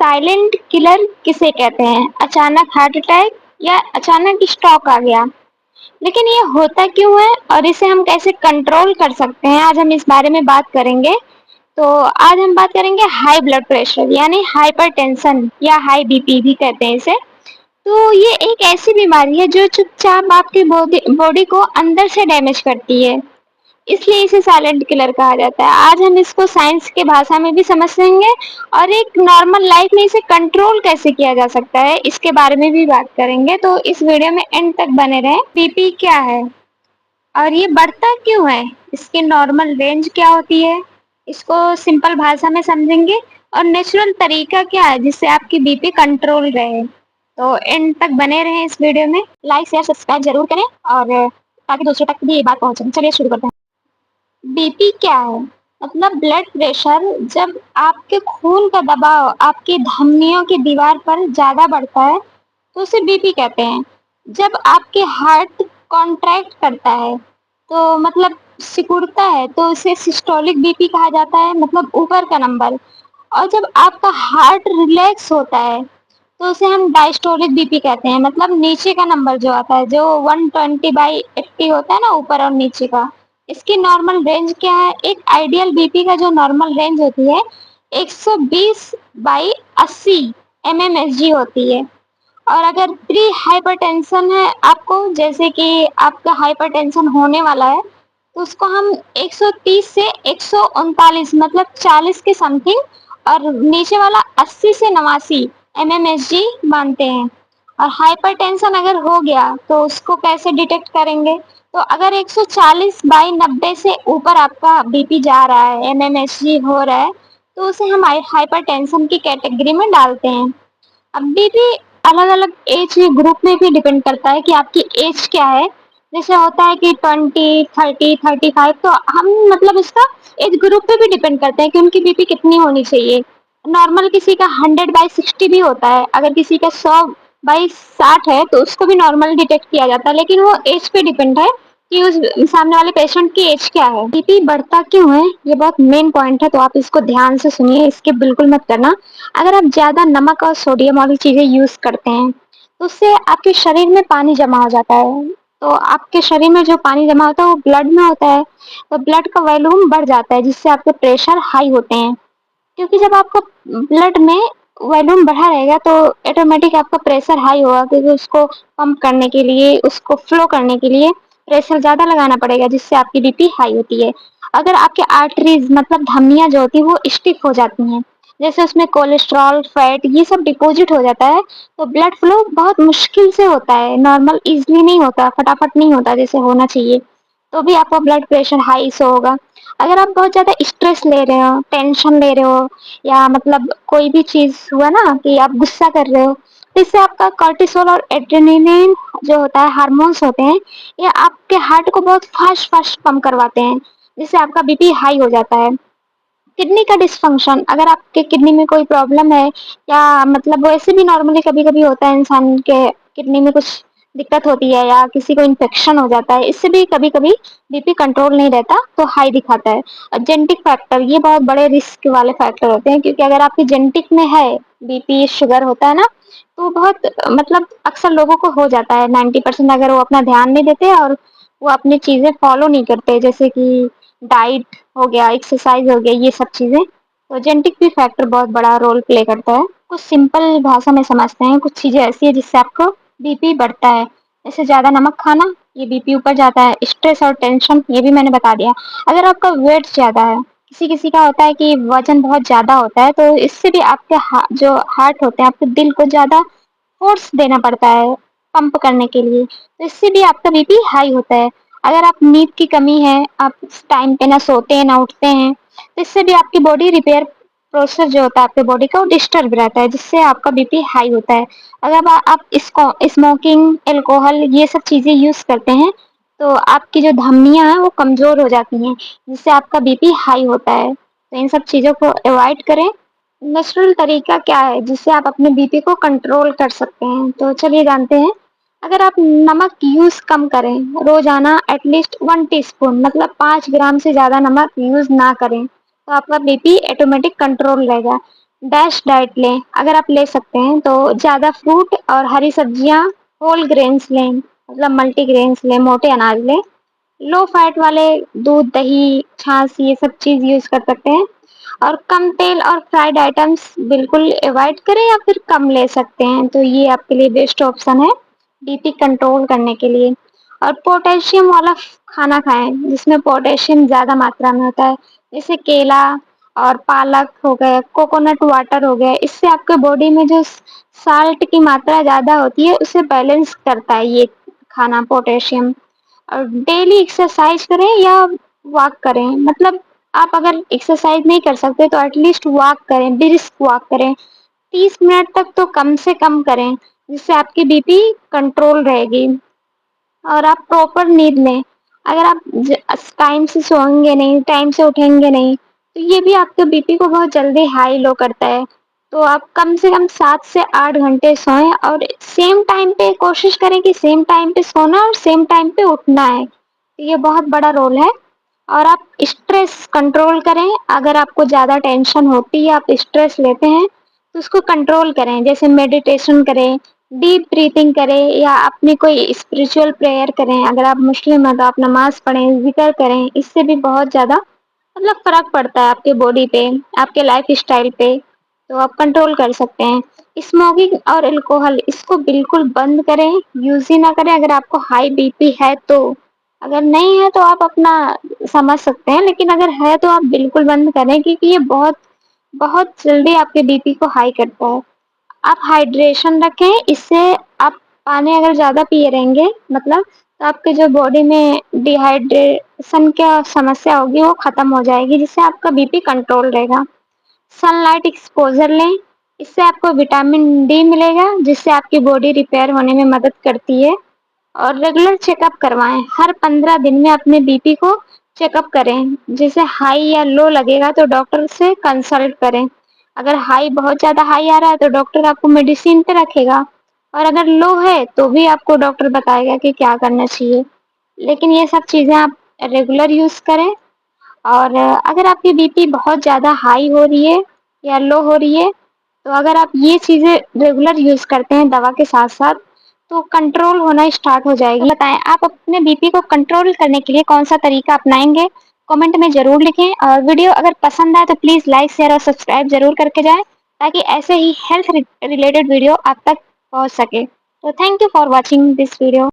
Silent killer किसे कहते हैं? अचानक हार्ट अटैक या अचानक स्ट्रोक आ गया? लेकिन ये होता क्यों है और इसे हम कैसे कंट्रोल कर सकते हैं, आज हम इस बारे में बात करेंगे। तो आज हम बात करेंगे हाई ब्लड प्रेशर यानी हाइपरटेंशन या हाई बीपी भी कहते हैं इसे। तो ये एक ऐसी बीमारी है जो चुपचाप आपकी बॉडी बॉडी को अंदर से डैमेज करती है, इसलिए इसे साइलेंट किलर कहा जाता है। आज हम इसको साइंस के भाषा में भी समझेंगे और एक नॉर्मल लाइफ में इसे कंट्रोल कैसे किया जा सकता है, इसके बारे में भी बात करेंगे। तो इस वीडियो में एंड तक बने रहें। बीपी क्या है और ये बढ़ता क्यों है, इसकी नॉर्मल रेंज क्या होती है, इसको सिंपल भाषा में समझेंगे और नेचुरल तरीका क्या है जिससे आपकी बीपी कंट्रोल रहे। तो एंड तक बने रहें इस वीडियो में। लाइक शेयर सब्सक्राइब जरूर करें और ताकि दूसरों तक भी ये बात पहुंचे। चलिए शुरू करते हैं। बीपी क्या है? मतलब ब्लड प्रेशर। जब आपके खून का दबाव आपकी धमनियों की दीवार पर ज्यादा बढ़ता है तो उसे बीपी कहते हैं। जब आपके हार्ट कॉन्ट्रैक्ट करता है तो मतलब सिकुड़ता है तो उसे सिस्टोलिक बीपी कहा जाता है, मतलब ऊपर का नंबर। और जब आपका हार्ट रिलैक्स होता है तो उसे हम डायस्टोलिक बीपी कहते हैं, मतलब नीचे का नंबर जो आता है, जो 120/80 होता है ना, ऊपर और नीचे का। इसकी नॉर्मल रेंज क्या है? एक आइडियल बीपी का जो नॉर्मल रेंज होती है 120/80 mmHg होती है। और अगर प्री हाइपरटेंशन है आपको, जैसे कि आपका हाइपरटेंशन होने वाला है, तो उसको हम 130 से 139 मतलब 40 के समथिंग, और नीचे वाला 80 से 89 mmHg मानते हैं। और हाइपरटेंशन अगर हो गया तो उसको कैसे डिटेक्ट करेंगे? तो अगर 140/90 से ऊपर आपका बीपी जा रहा है, mmHg हो रहा है, तो उसे हम हाइपरटेंशन की कैटेगरी में डालते हैं। अब बीपी अलग अलग एज ग्रुप में भी डिपेंड करता है कि आपकी एज क्या है। जैसे होता है कि 20, 30, 35, तो हम मतलब इसका एज ग्रुप पे भी डिपेंड करते हैं कि उनकी बीपी कितनी होनी चाहिए। नॉर्मल किसी का 100/60 भी होता है, अगर किसी का 100/60 है तो उसको भी नॉर्मल डिटेक्ट किया जाता है, लेकिन वो एज पे डिपेंड है कि उस सामने वाले पेशेंट की एज क्या है। बीपी बढ़ता क्यों है, ये बहुत मेन पॉइंट है, तो आप इसको ध्यान से सुनिए, इसके बिल्कुल मत करना। अगर आप ज्यादा नमक और सोडियम वाली चीजें यूज करते हैं तो उससे आपके शरीर में पानी जमा हो जाता है। तो आपके शरीर में जो पानी जमा होता है वो ब्लड में होता है, तो ब्लड का वॉल्यूम बढ़ जाता है जिससे आपके प्रेशर हाई होते हैं। क्योंकि जब आपका ब्लड में वॉल्यूम बढ़ा रहेगा तो ऑटोमेटिक आपका प्रेशर हाई होगा, क्योंकि उसको पंप करने के लिए, उसको फ्लो करने के लिए प्रेशर ज्यादा लगाना पड़ेगा, जिससे आपकी बीपी हाई होती है। अगर आपके आर्टरीज मतलब धमनियां जो होती है वो स्टिफ हो जाती हैं, जैसे उसमें कोलेस्ट्रॉल, फैट ये सब डिपॉजिट हो जाता है, तो ब्लड फ्लो बहुत मुश्किल से होता है, नॉर्मल इजली नहीं होता, फटाफट नहीं होता जैसे होना चाहिए। तो भी आपका ब्लड प्रेशर हाई से होगा। अगर आप बहुत ज्यादा स्ट्रेस ले रहे हो, टेंशन ले रहे हो, या मतलब कोई भी चीज हुआ ना कि आप गुस्सा कर रहे हो, तो इससे आपका कॉर्टिसोल और एड्रेनलिन जो होता है, हार्मोन्स होते हैं, ये आपके हार्ट को बहुत फास्ट फास्ट पंप करवाते हैं, जिससे आपका बीपी हाई हो जाता है। किडनी का डिसफंक्शन, अगर आपके किडनी में कोई प्रॉब्लम है, या मतलब वैसे भी नॉर्मली कभी कभी होता है इंसान के किडनी में कुछ दिक्कत होती है या किसी को इन्फेक्शन हो जाता है, इससे भी कभी कभी बीपी कंट्रोल नहीं रहता तो हाई दिखाता है। और जेनेटिक फैक्टर, ये बहुत बड़े रिस्क वाले फैक्टर होते हैं, क्योंकि अगर आपकी जेनेटिक में है बीपी, शुगर होता है ना, तो बहुत मतलब अक्सर लोगों को हो जाता है 90%, अगर वो अपना ध्यान नहीं देते और वो अपनी चीजें फॉलो नहीं करते, जैसे कि डाइट हो गया, एक्सरसाइज हो गया, ये सब चीजें। तो जेनेटिक भी फैक्टर बहुत बड़ा रोल प्ले करता है। कुछ सिंपल भाषा में समझते हैं, कुछ चीजें ऐसी है जिससे आपको बीपी बढ़ता है। जैसे ज्यादा नमक खाना, ये बीपी ऊपर जाता है। स्ट्रेस और टेंशन, ये भी मैंने बता दिया। अगर आपका वेट ज्यादा है, किसी किसी का होता है कि वजन बहुत ज्यादा होता है, तो इससे भी आपके जो हार्ट होते हैं, आपके दिल को ज्यादा फोर्स देना पड़ता है पंप करने के लिए, तो इससे भी आपका बीपी हाई होता है। अगर आप नींद की कमी है, आप टाइम पे ना सोते हैं ना उठते हैं, तो इससे भी आपकी बॉडी रिपेयर प्रोसेस जो होता है आपके बॉडी का, वो डिस्टर्ब रहता है, जिससे आपका बीपी हाई होता है। अगर आप इसको स्मोकिंग, अल्कोहल ये सब चीजें यूज करते हैं, तो आपकी जो धमनियां हैं वो कमजोर हो जाती हैं, जिससे आपका बीपी हाई होता है। तो इन सब चीजों को अवॉइड करें। नेचुरल तरीका क्या है जिससे आप अपने बीपी को कंट्रोल कर सकते हैं, तो चलिए जानते हैं। अगर आप नमक यूज कम करें, रोजाना एटलीस्ट 1 टीस्पून मतलब 5 ग्राम से ज्यादा नमक यूज ना करें, तो आपका बीपी ऑटोमेटिक कंट्रोल रहेगा। डैश डाइट लें, अगर आप ले सकते हैं तो ज़्यादा फ्रूट और हरी सब्जियाँ, होल ग्रेन्स लें, मतलब मल्टीग्रेन्स लें, मोटे अनाज लें। लो फैट वाले दूध, दही, छाछ ये सब चीज़ यूज़ कर सकते हैं। और कम तेल और फ्राइड आइटम्स बिल्कुल अवॉइड करें या फिर कम ले सकते हैं, तो ये आपके लिए बेस्ट ऑप्शन है बीपी कंट्रोल करने के लिए। और पोटेशियम वाला खाना खाएं जिसमें पोटेशियम ज़्यादा मात्रा में होता है, जैसे केला और पालक हो गया, कोकोनट वाटर हो गया। इससे आपके बॉडी में जो साल्ट की मात्रा ज़्यादा होती है उसे बैलेंस करता है ये खाना, पोटेशियम। और डेली एक्सरसाइज करें या वॉक करें, मतलब आप अगर एक्सरसाइज नहीं कर सकते तो एटलीस्ट वॉक करें, ब्रिस्क वॉक करें, 30 मिनट तक तो कम से कम करें, जिससे आपकी बीपी कंट्रोल रहेगी। और आप प्रॉपर नींद लें, अगर आप टाइम से सोएंगे नहीं, टाइम से उठेंगे नहीं, तो ये भी आपके बीपी को बहुत जल्दी हाई लो करता है। तो आप कम से कम 7 से 8 घंटे सोएं और सेम टाइम पे कोशिश करें कि सेम टाइम पे सोना और सेम टाइम पे उठना है। ये बहुत बड़ा रोल है। और आप स्ट्रेस कंट्रोल करें, अगर आपको ज़्यादा टेंशन होती है, आप स्ट्रेस लेते हैं, तो उसको कंट्रोल करें, जैसे मेडिटेशन करें, डीप ब्रीथिंग करें या अपनी कोई स्पिरिचुअल प्रेयर करें। अगर आप मुस्लिम हैं तो आप नमाज पढ़ें, जिक्र करें, इससे भी बहुत ज़्यादा मतलब फ़र्क पड़ता है आपके बॉडी पे, आपके लाइफ स्टाइल पे, तो आप कंट्रोल कर सकते हैं। स्मोकिंग और अल्कोहल इसको बिल्कुल बंद करें, यूज़ ही ना करें अगर आपको हाई बीपी है तो। अगर नहीं है तो आप अपना समझ सकते हैं, लेकिन अगर है तो आप बिल्कुल बंद करें, क्योंकि ये बहुत बहुत जल्दी आपके बीपी को हाई करता है। आप हाइड्रेशन रखें, इससे आप पानी अगर ज़्यादा पिए रहेंगे, मतलब तो आपके जो बॉडी में डिहाइड्रेशन क्या समस्या होगी वो खत्म हो जाएगी, जिससे आपका बीपी कंट्रोल रहेगा। सनलाइट एक्सपोज़र लें, इससे आपको विटामिन डी मिलेगा, जिससे आपकी बॉडी रिपेयर होने में मदद करती है। और रेगुलर चेकअप करवाएं, हर 15 दिन में अपने बीपी को चेकअप करें, जैसे हाई या लो लगेगा तो डॉक्टर से कंसल्ट करें। अगर हाई बहुत ज़्यादा हाई आ रहा है तो डॉक्टर आपको मेडिसिन पे रखेगा, और अगर लो है तो भी आपको डॉक्टर बताएगा कि क्या करना चाहिए। लेकिन ये सब चीज़ें आप रेगुलर यूज़ करें। और अगर आपकी बीपी बहुत ज़्यादा हाई हो रही है या लो हो रही है, तो अगर आप ये चीज़ें रेगुलर यूज़ करते हैं दवा के साथ-साथ, तो कंट्रोल होना स्टार्ट हो जाएगी। बताएँ आप अपने बीपी को कंट्रोल करने के लिए कौन-सा तरीका अपनाएँगे? कमेंट में ज़रूर लिखें, और वीडियो अगर पसंद आए तो प्लीज़ लाइक, शेयर और सब्सक्राइब ज़रूर करके जाएँ, ताकि ऐसे ही हेल्थ रिलेटेड वीडियो आप तक पहुँच सके। तो thank you for watching this video.